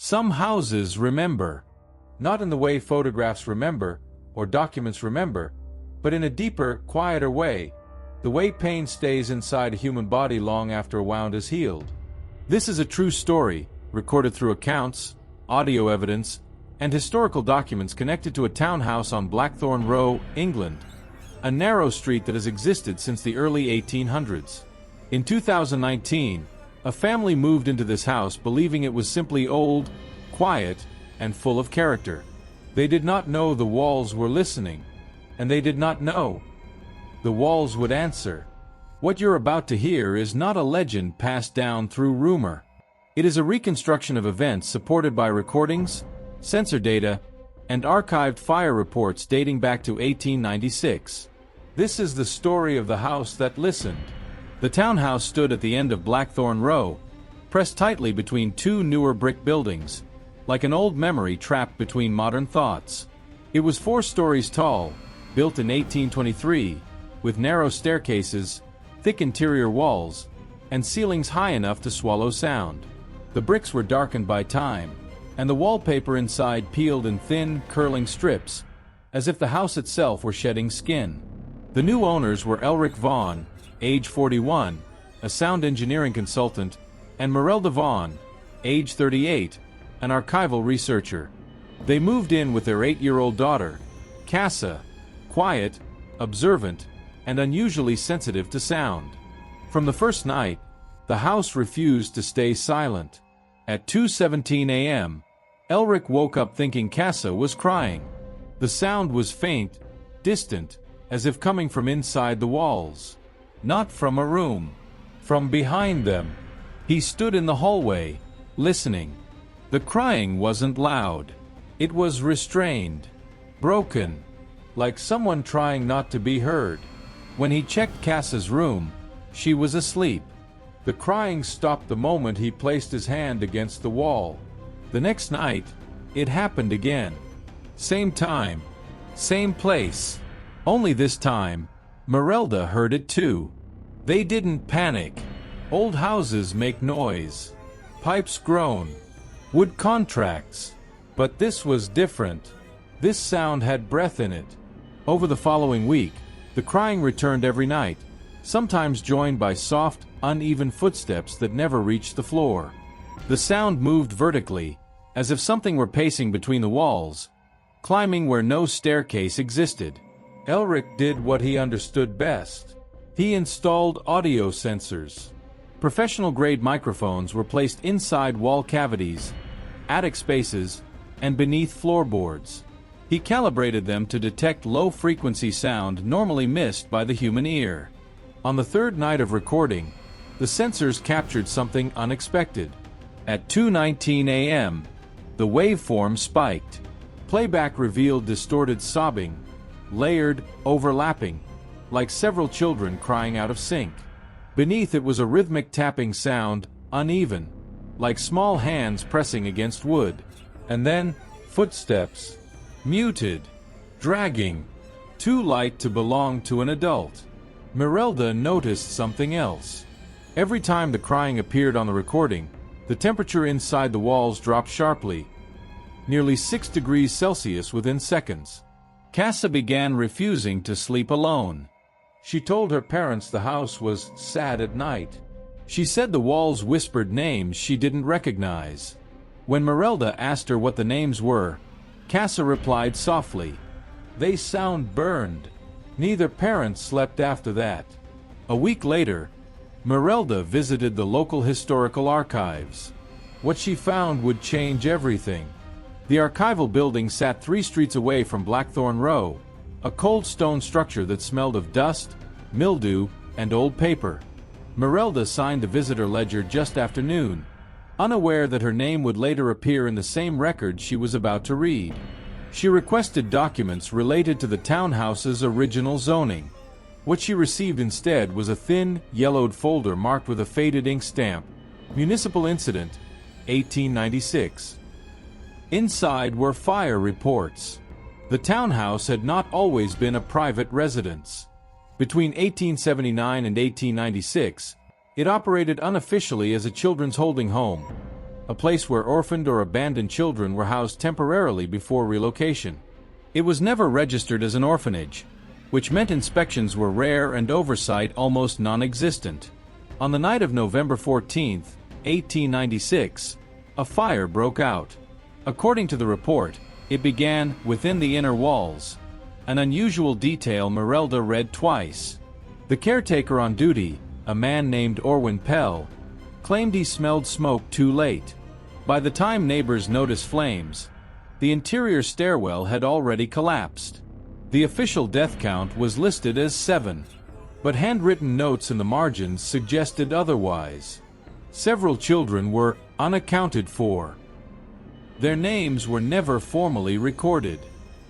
Some houses remember, not in the way photographs remember or documents remember, but in a deeper, quieter way, the way pain stays inside a human body long after a wound is healed. This is a true story, recorded through accounts, audio evidence, and historical documents connected to a townhouse on Blackthorne Row, England, a narrow street that has existed since the early 1800s. In 2019, a family moved into this house believing it was simply old, quiet, and full of character. They did not know the walls were listening, and they did not know the walls would answer. What you're about to hear is not a legend passed down through rumor. It is a reconstruction of events supported by recordings, sensor data, and archived fire reports dating back to 1896. This is the story of the house that listened. The townhouse stood at the end of Blackthorne Row, pressed tightly between two newer brick buildings, like an old memory trapped between modern thoughts. It was 4 stories tall, built in 1823, with narrow staircases, thick interior walls, and ceilings high enough to swallow sound. The bricks were darkened by time, and the wallpaper inside peeled in thin, curling strips, as if the house itself were shedding skin. The new owners were Vaughn, age 41, a sound engineering consultant, and Vaughn, age 38, an archival researcher. They moved in with their 8-year-old daughter, Casa, quiet, observant, and unusually sensitive to sound. From the first night, the house refused to stay silent. At 2:17 a.m., Elric woke up thinking Casa was crying. The sound was faint, distant, as if coming from inside the walls. Not from a room. From behind them. He stood in the hallway, listening. The crying wasn't loud. It was restrained. Broken. Like someone trying not to be heard. When he checked Casa's room, she was asleep. The crying stopped the moment he placed his hand against the wall. The next night, it happened again. Same time. Same place. Only this time, Merelda heard it too. They didn't panic. Old houses make noise. Pipes groan. Wood contracts. But this was different. This sound had breath in it. Over the following week, the crying returned every night, sometimes joined by soft, uneven footsteps that never reached the floor. The sound moved vertically, as if something were pacing between the walls, climbing where no staircase existed. Elric did what he understood best. He installed audio sensors. Professional-grade microphones were placed inside wall cavities, attic spaces, and beneath floorboards. He calibrated them to detect low-frequency sound normally missed by the human ear. On the 3rd night of recording, the sensors captured something unexpected. At 2:19 a.m., the waveform spiked. Playback revealed distorted sobbing, layered, overlapping, like several children crying out of sync. Beneath it was a rhythmic tapping sound, uneven, like small hands pressing against wood. And then, footsteps. Muted. Dragging. Too light to belong to an adult. Merelda noticed something else. Every time the crying appeared on the recording, the temperature inside the walls dropped sharply, nearly 6 degrees Celsius within seconds. Casa began refusing to sleep alone. She told her parents the house was sad at night. She said the walls whispered names she didn't recognize. When Merelda asked her what the names were, Casa replied softly, "They sound burned." Neither parent slept after that. A week later, Merelda visited the local historical archives. What she found would change everything. The archival building sat 3 streets away from Blackthorne Row, a cold stone structure that smelled of dust, mildew, and old paper. Merelda signed the visitor ledger just after noon, unaware that her name would later appear in the same record she was about to read. She requested documents related to the townhouse's original zoning. What she received instead was a thin, yellowed folder marked with a faded ink stamp, Municipal Incident, 1896. Inside were fire reports. The townhouse had not always been a private residence. Between 1879 and 1896, it operated unofficially as a children's holding home. a place where orphaned or abandoned children were housed temporarily before relocation. It was never registered as an orphanage, which meant inspections were rare and oversight almost non-existent. On the night of November 14, 1896, a fire broke out. According to the report, it began within the inner walls, an unusual detail Merelda read twice. The caretaker on duty, a man named Orwin Pell, claimed he smelled smoke too late. By the time neighbors noticed flames, the interior stairwell had already collapsed. The official death count was listed as 7, but handwritten notes in the margins suggested otherwise. Several children were unaccounted for. Their names were never formally recorded.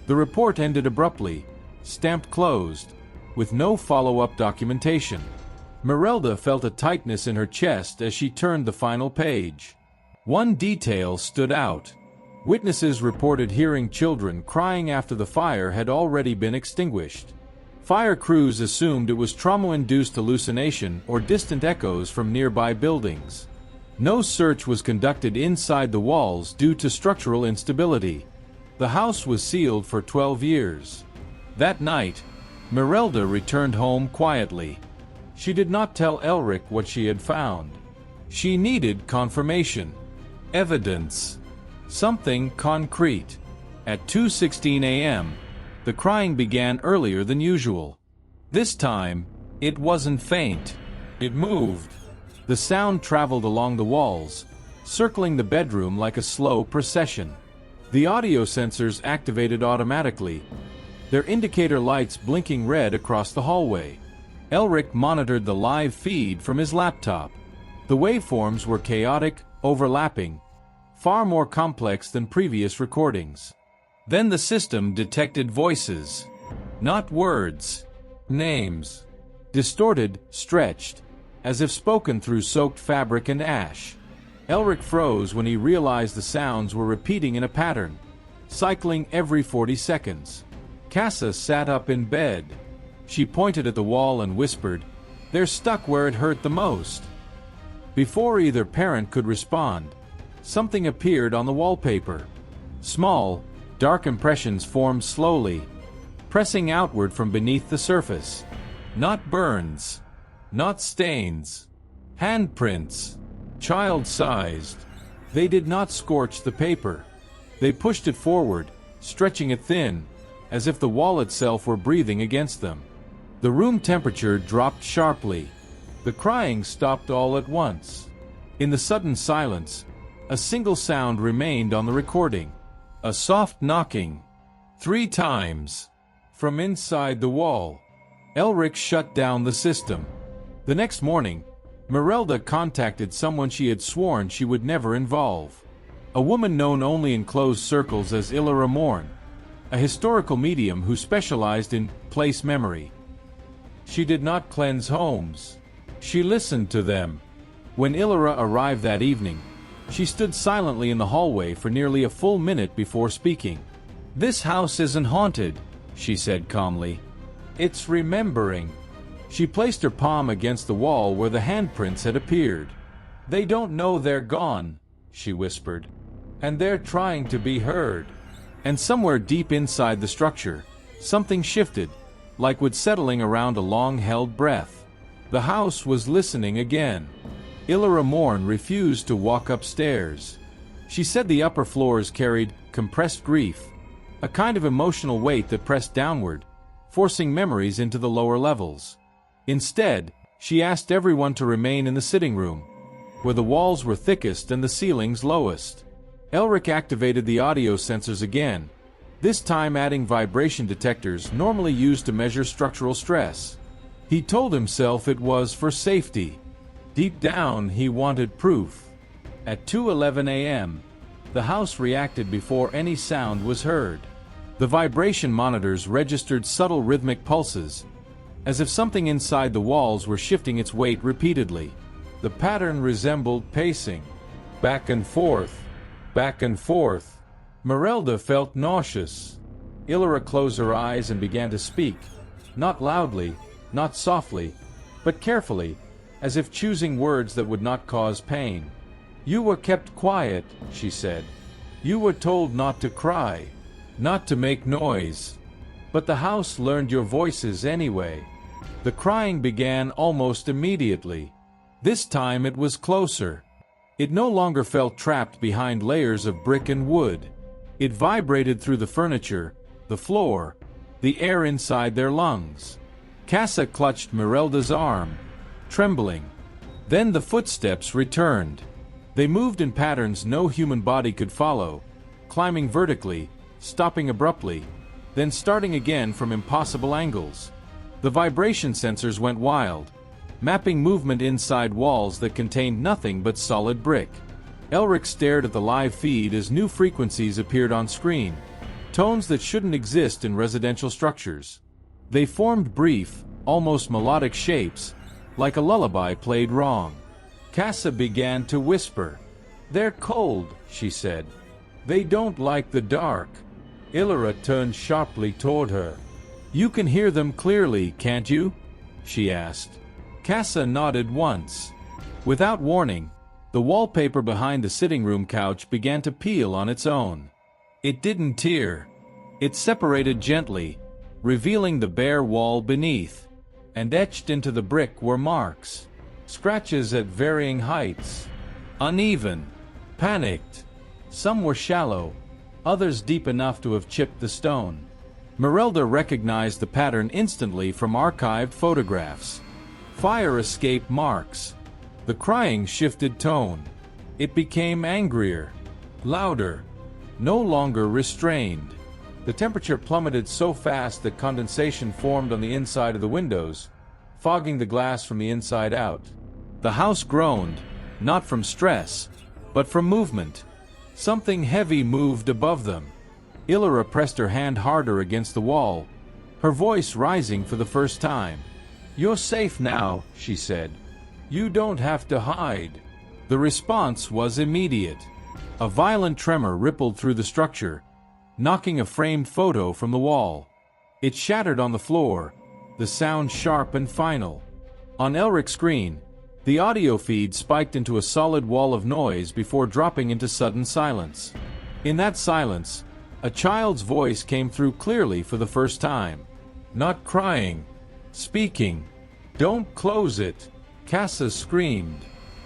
The report ended abruptly, stamped closed, with no follow-up documentation. Merelda felt a tightness in her chest as she turned the final page. One detail stood out. Witnesses reported hearing children crying after the fire had already been extinguished. Fire crews assumed it was trauma-induced hallucination or distant echoes from nearby buildings. No search was conducted inside the walls due to structural instability. The house was sealed for 12 years. That night, Merelda returned home quietly. She did not tell Elric what she had found. She needed confirmation. Evidence. Something concrete. At 2:16 a.m., the crying began earlier than usual. This time, it wasn't faint. It moved. The sound traveled along the walls, circling the bedroom like a slow procession. The audio sensors activated automatically, their indicator lights blinking red across the hallway. Elric monitored the live feed from his laptop. The waveforms were chaotic, overlapping, far more complex than previous recordings. Then the system detected voices. Not words. Names. Distorted, stretched, as if spoken through soaked fabric and ash. Elric froze when he realized the sounds were repeating in a pattern, cycling every 40 seconds. Casa sat up in bed. She pointed at the wall and whispered, "They're stuck where it hurt the most." Before either parent could respond, something appeared on the wallpaper. Small, dark impressions formed slowly, pressing outward from beneath the surface. Not burns. Not stains. Handprints. Child-sized. They did not scorch the paper. They pushed it forward, stretching it thin, as if the wall itself were breathing against them. The room temperature dropped sharply. The crying stopped all at once. In the sudden silence, a single sound remained on the recording. A soft knocking. 3 times. From inside the wall. Elric shut down the system. The next morning, Merelda contacted someone she had sworn she would never involve. A woman known only in closed circles as That Mourn, a historical medium who specialized in place memory. She did not cleanse homes. She listened to them. When Illyra arrived that evening, she stood silently in the hallway for nearly a full minute before speaking. "This house isn't haunted," she said calmly. "It's remembering." She placed her palm against the wall where the handprints had appeared. "They don't know they're gone," she whispered. "And they're trying to be heard." And somewhere deep inside the structure, something shifted, like wood settling around a long-held breath. The house was listening again. Illyra Mourn refused to walk upstairs. She said the upper floors carried compressed grief, a kind of emotional weight that pressed downward, forcing memories into the lower levels. Instead, she asked everyone to remain in the sitting room, where the walls were thickest and the ceilings lowest. Elric activated the audio sensors again, this time adding vibration detectors normally used to measure structural stress. He told himself it was for safety. Deep down, he wanted proof. At 2:11 a.m., the house reacted before any sound was heard. The vibration monitors registered subtle rhythmic pulses, as if something inside the walls were shifting its weight repeatedly. The pattern resembled pacing. Back and forth. Back and forth. Merelda felt nauseous. Illyra closed her eyes and began to speak, not loudly, not softly, but carefully, as if choosing words that would not cause pain. You were kept quiet, she said. You were told not to cry, not to make noise. But the house learned your voices anyway. The crying began almost immediately. This time it was closer. It no longer felt trapped behind layers of brick and wood. It vibrated through the furniture, the floor, the air inside their lungs. Casa clutched Merelda's arm, trembling. Then the footsteps returned. They moved in patterns no human body could follow, climbing vertically, stopping abruptly, then starting again from impossible angles. The vibration sensors went wild, mapping movement inside walls that contained nothing but solid brick. Elric stared at the live feed as new frequencies appeared on screen, tones that shouldn't exist in residential structures. They formed brief, almost melodic shapes, like a lullaby played wrong. Casa began to whisper. They're cold, she said. They don't like the dark. Illyra turned sharply toward her. You can hear them clearly, can't you? She asked. Casa nodded once. Without warning, the wallpaper behind the sitting room couch began to peel on its own. It didn't tear. It separated gently, revealing the bare wall beneath. And etched into the brick were marks. Scratches at varying heights. Uneven. Panicked. Some were shallow, others deep enough to have chipped the stone. Merelda recognized the pattern instantly from archived photographs. Fire escape marks. The crying shifted tone. It became angrier, louder, no longer restrained. The temperature plummeted so fast that condensation formed on the inside of the windows, fogging the glass from the inside out. The house groaned, not from stress, but from movement. Something heavy moved above them. Illyra pressed her hand harder against the wall, her voice rising for the first time. You're safe now, she said. You don't have to hide. The response was immediate. A violent tremor rippled through the structure, knocking a framed photo from the wall. It shattered on the floor, the sound sharp and final. On Elric's screen, the audio feed spiked into a solid wall of noise before dropping into sudden silence. In that silence, a child's voice came through clearly for the first time. Not crying, speaking. Don't close it, Casa screamed.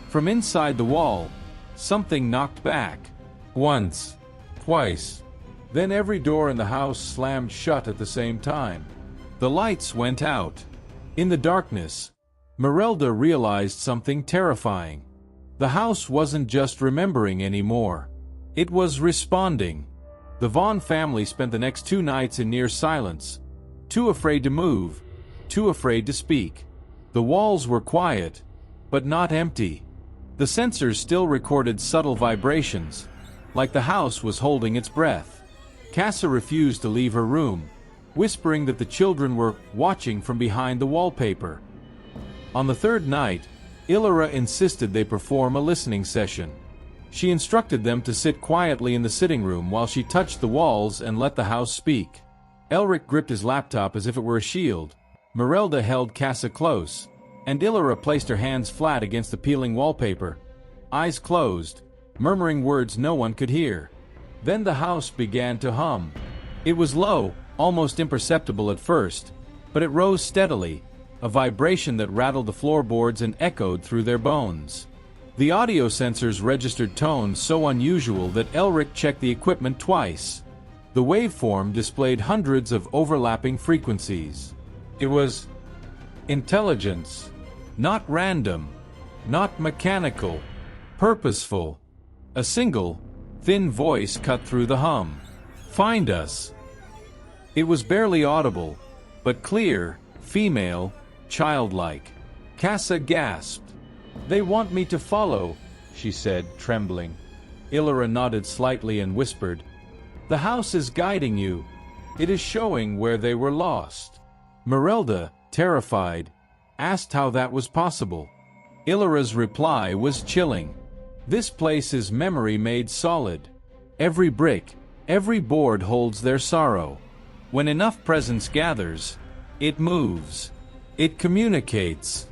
From inside the wall, something knocked back. Once, twice. Then every door in the house slammed shut at the same time. The lights went out. In the darkness, Merelda realized something terrifying. The house wasn't just remembering anymore. It was responding. The Vaughn family spent the next 2 nights in near silence, too afraid to move, too afraid to speak. The walls were quiet, but not empty. The sensors still recorded subtle vibrations, like the house was holding its breath. Casa refused to leave her room, whispering that the children were watching from behind the wallpaper. On the 3rd night, Illyra insisted they perform a listening session. She instructed them to sit quietly in the sitting room while she touched the walls and let the house speak. Elric gripped his laptop as if it were a shield. Merelda held Casa close, and Illyra placed her hands flat against the peeling wallpaper, eyes closed, murmuring words no one could hear. Then the house began to hum. It was low, almost imperceptible at first, but it rose steadily, a vibration that rattled the floorboards and echoed through their bones. The audio sensors registered tones so unusual that Elric checked the equipment twice. The waveform displayed hundreds of overlapping frequencies. It was intelligence, not random, not mechanical, purposeful. A single, thin voice cut through the hum. Find us. It was barely audible, but clear, female, childlike. Casa gasped. They want me to follow, she said, trembling. Illyra nodded slightly and whispered, The house is guiding you. It is showing where they were lost. Merelda, terrified, asked how that was possible. Illyra's reply was chilling. This place is memory made solid. Every brick, every board holds their sorrow. When enough presence gathers, it moves. It communicates.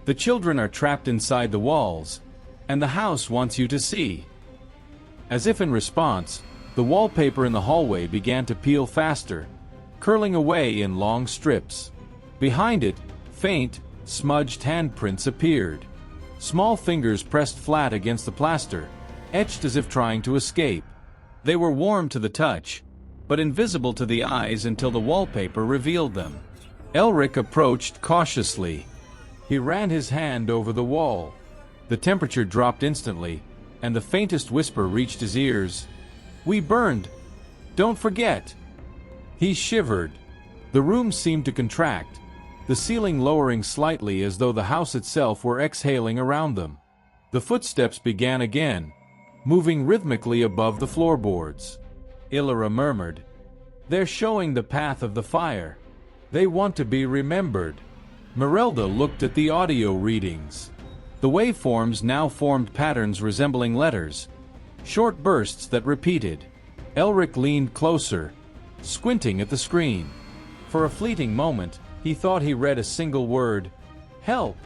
The children are trapped inside the walls, and the house wants you to see." As if in response, the wallpaper in the hallway began to peel faster, curling away in long strips. Behind it, faint, smudged handprints appeared. Small fingers pressed flat against the plaster, etched as if trying to escape. They were warm to the touch, but invisible to the eyes until the wallpaper revealed them. Elric approached cautiously. He ran his hand over the wall. The temperature dropped instantly, and the faintest whisper reached his ears. "We burned! Don't forget!" He shivered. The room seemed to contract, the ceiling lowering slightly as though the house itself were exhaling around them. The footsteps began again, moving rhythmically above the floorboards. Illyra murmured, "They're showing the path of the fire. They want to be remembered." Merelda looked at the audio readings. The waveforms now formed patterns resembling letters, short bursts that repeated. Elric leaned closer, squinting at the screen. For a fleeting moment, he thought he read a single word: "Help!"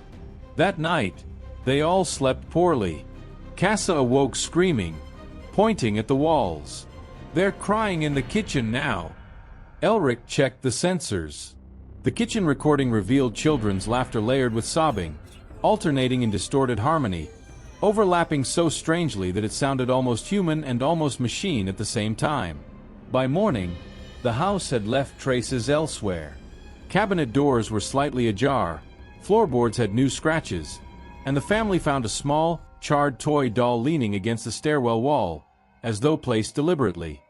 That night, they all slept poorly. Casa awoke screaming, pointing at the walls. "They're crying in the kitchen now." Elric checked the sensors. The kitchen recording revealed children's laughter layered with sobbing, alternating in distorted harmony, overlapping so strangely that it sounded almost human and almost machine at the same time. By morning, the house had left traces elsewhere. Cabinet doors were slightly ajar, floorboards had new scratches, and the family found a small, charred toy doll leaning against the stairwell wall, as though placed deliberately.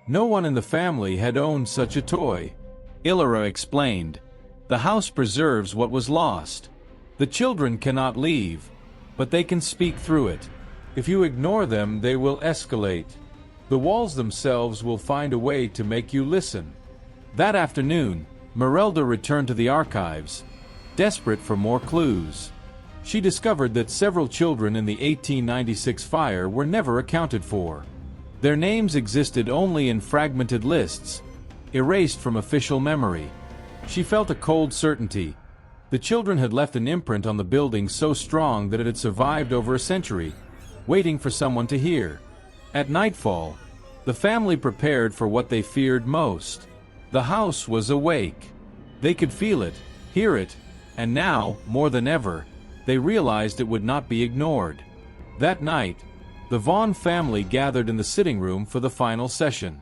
No one in the family had owned such a toy. Illyra explained, "The house preserves what was lost. The children cannot leave, but they can speak through it. If you ignore them, they will escalate. The walls themselves will find a way to make you listen." That afternoon, Merelda returned to the archives, desperate for more clues. She discovered that several children in the 1896 fire were never accounted for. Their names existed only in fragmented lists, erased from official memory. She felt a cold certainty. The children had left an imprint on the building so strong that it had survived over a century, waiting for someone to hear. At nightfall, the family prepared for what they feared most. The house was awake. They could feel it, hear it, and now, more than ever, they realized it would not be ignored. That night, the Vaughn family gathered in the sitting room for the final session.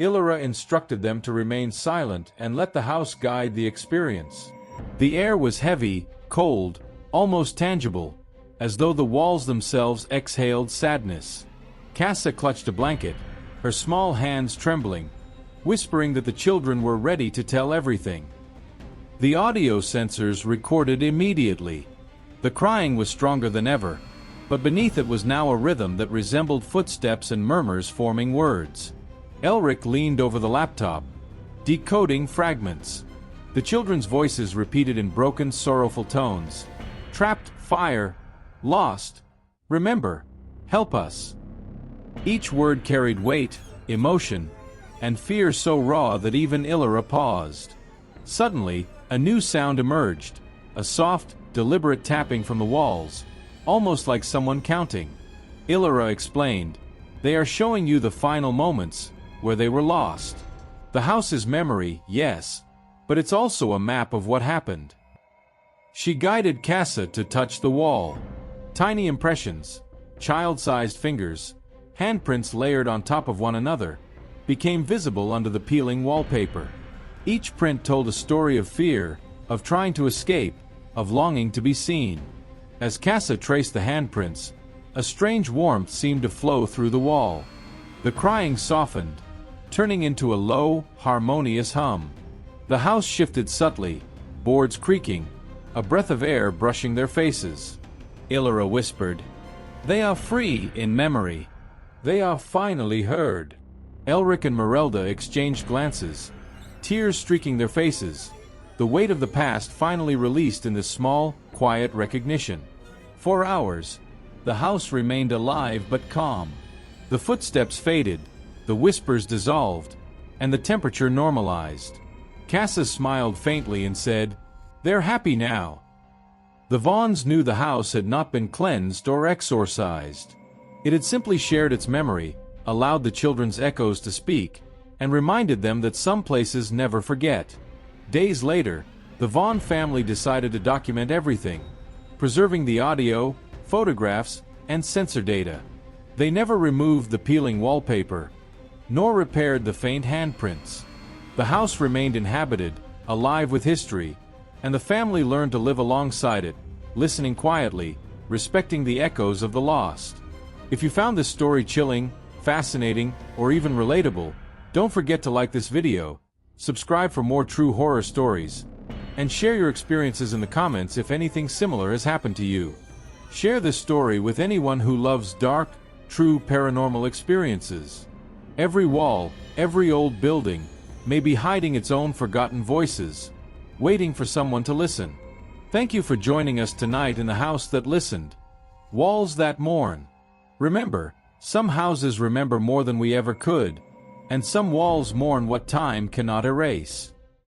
Illyra instructed them to remain silent and let the house guide the experience. The air was heavy, cold, almost tangible, as though the walls themselves exhaled sadness. Casa clutched a blanket, her small hands trembling, whispering that the children were ready to tell everything. The audio sensors recorded immediately. The crying was stronger than ever, but beneath it was now a rhythm that resembled footsteps and murmurs forming words. Elric leaned over the laptop, decoding fragments. The children's voices repeated in broken, sorrowful tones. "Trapped, fire, lost, remember, help us." Each word carried weight, emotion, and fear so raw that even Illyra paused. Suddenly, a new sound emerged, a soft, deliberate tapping from the walls, almost like someone counting. Illyra explained, "They are showing you the final moments, where they were lost. The house's memory, yes, but it's also a map of what happened." She guided Casa to touch the wall. Tiny impressions, child-sized fingers, handprints layered on top of one another, became visible under the peeling wallpaper. Each print told a story of fear, of trying to escape, of longing to be seen. As Casa traced the handprints, a strange warmth seemed to flow through the wall. The crying softened, turning into a low, harmonious hum. The house shifted subtly, boards creaking, a breath of air brushing their faces. Illyra whispered, "They are free in memory. They are finally heard." Elric and Merelda exchanged glances, tears streaking their faces, the weight of the past finally released in this small, quiet recognition. For hours, the house remained alive but calm. The footsteps faded, the whispers dissolved, and the temperature normalized. Casa smiled faintly and said, "They're happy now." The Vaughns knew the house had not been cleansed or exorcised. It had simply shared its memory, allowed the children's echoes to speak, and reminded them that some places never forget. Days later, the Vaughn family decided to document everything, preserving the audio, photographs, and sensor data. They never removed the peeling wallpaper, nor repaired the faint handprints. The house remained inhabited, alive with history, and the family learned to live alongside it, listening quietly, respecting the echoes of the lost. If you found this story chilling, fascinating, or even relatable, don't forget to like this video, subscribe for more true horror stories, and share your experiences in the comments if anything similar has happened to you. Share this story with anyone who loves dark, true paranormal experiences. Every wall, every old building, may be hiding its own forgotten voices, waiting for someone to listen. Thank you for joining us tonight in the house that listened. Walls that mourn. Remember, some houses remember more than we ever could, and some walls mourn what time cannot erase.